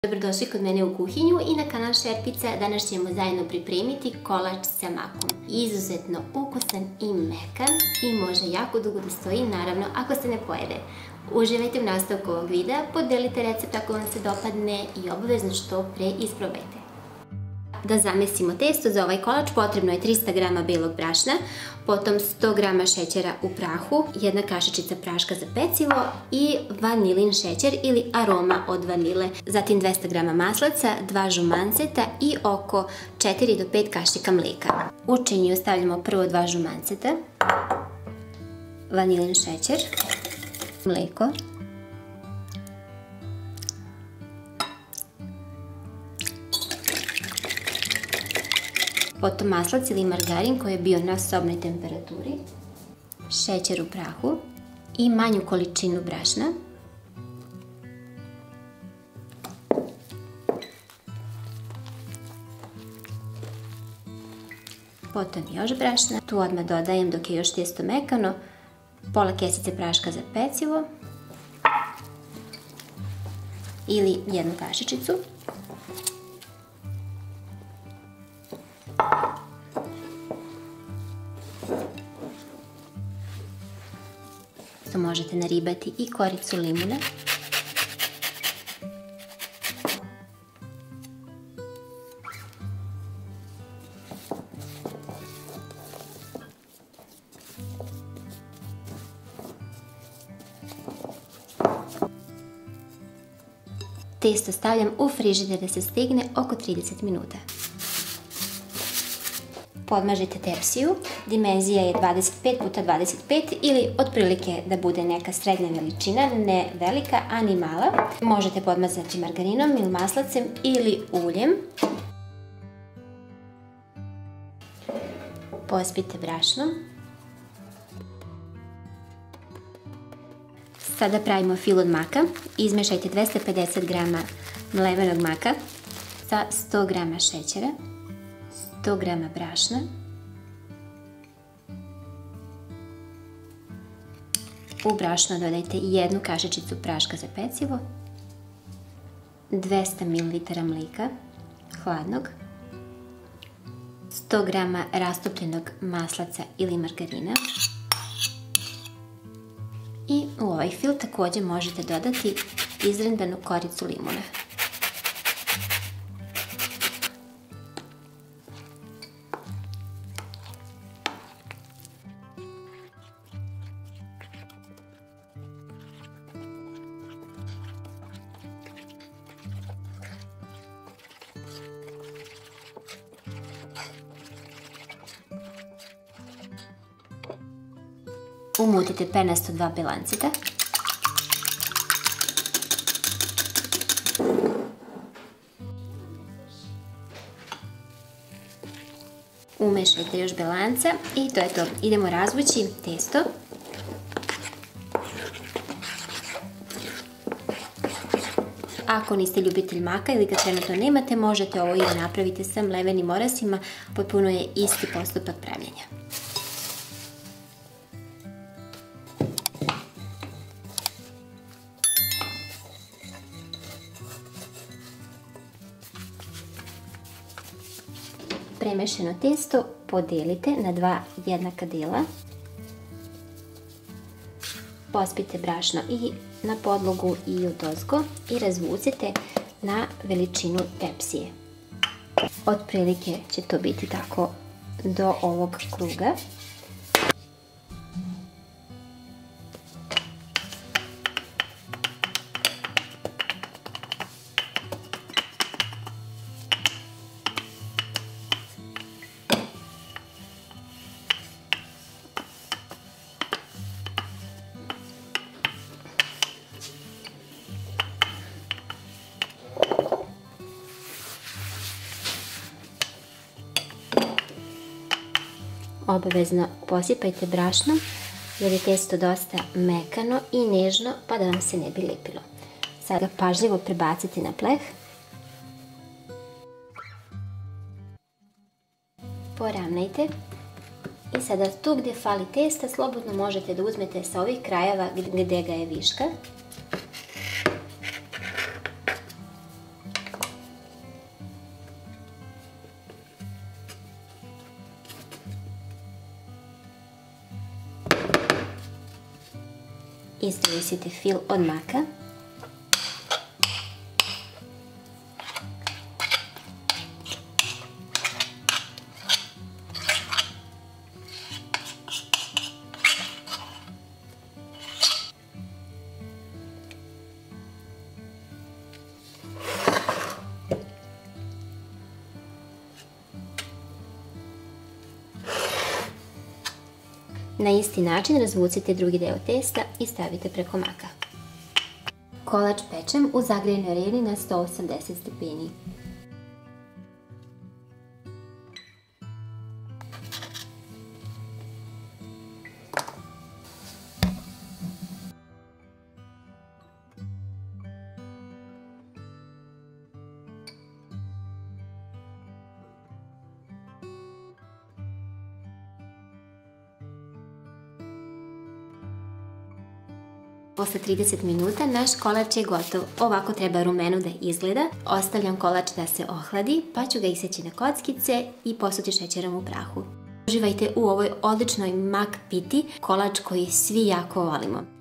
Dobrodošli kod mene u kuhinju i na kanal Šerpica. Danas ćemo zajedno pripremiti kolač sa makom. Izuzetno ukusan i mekan i može jako dugo da stoji, naravno ako se ne pojede. Uživajte u nastavku ovog videa, podelite recept ako vam se dopadne i obavezno što pre isprobajte. Da zamesimo testo za ovaj kolač potrebno je 300 g belog brašna, potom 100 g šećera u prahu, 1 kašičica praška za pecivo i vanilin šećer ili aroma od vanile. Zatim 200 g maslaca, 2 žumanceta i oko 4 do 5 kašika mlijeka. U činiju stavljamo prvo 2 žumanceta, vanilin šećer, mlijeko, potom maslac ili margarin koji je bio na sobnoj temperaturi, šećer u prahu i manju količinu brašna. Potom još brašna. Tu odmah dodajem dok je još tijesto mekano pola kesice praška za pecivo ili 1 kašičicu. Možete naribati i koricu limuna. Testo stavljam u frižider da se stegne oko 30 minuta. Podmažite tepsiju, dimenzija je 25x25 ili otprilike da bude neka srednja veličina, ne velika, a ni mala. Možete podmazati margarinom ili maslacem ili uljem. Pospite brašno. Sada pravimo fil od maka. Izmešajte 250 g mlevenog maka sa 100 g šećera, 100 g brašna, u brašno dodajte 1 kašičicu praška za pecivo, 200 ml mlijeka, hladnog, 100 g rastopljenog maslaca ili margarina i u ovaj fil također možete dodati izrendanu koricu limuna. Umutite penasto 2 belanceta. Umešajte još belanca i to je to. Idemo razvući testo. Ako niste ljubitelj maka ili ga trenutno nemate, možete ovo i napraviti sa mlevenim orasima, potpuno je isti postupak pravljenja. Premešeno testo podijelite na 2 jednaka dijela. Pospite brašno i na podlogu i odozgo i razvucite na veličinu tepsije. Otprilike će to biti tako do ovog kruga. Obavezno posipajte brašnom jer je testo dosta mekano i nežno pa da vam se ne bi lepilo. Sada pažljivo prebacite na pleh. Poravnajte i sada tu gdje fali testa slobodno možete da uzmete sa ovih krajeva gdje ga je viška Isto isite fil od maka. Na isti način razvucite drugi deo testa i stavite preko maka. Kolač pečem u zagrijenoj areni na 180 stepeni. Posle 30 minuta naš kolač je gotov. Ovako treba rumeno da izgleda. Ostavljam kolač da se ohladi, pa ću ga iseći na kockice i posuti šećerom u prahu. Uživajte u ovoj odličnoj mak piti, kolač koji svi jako volimo.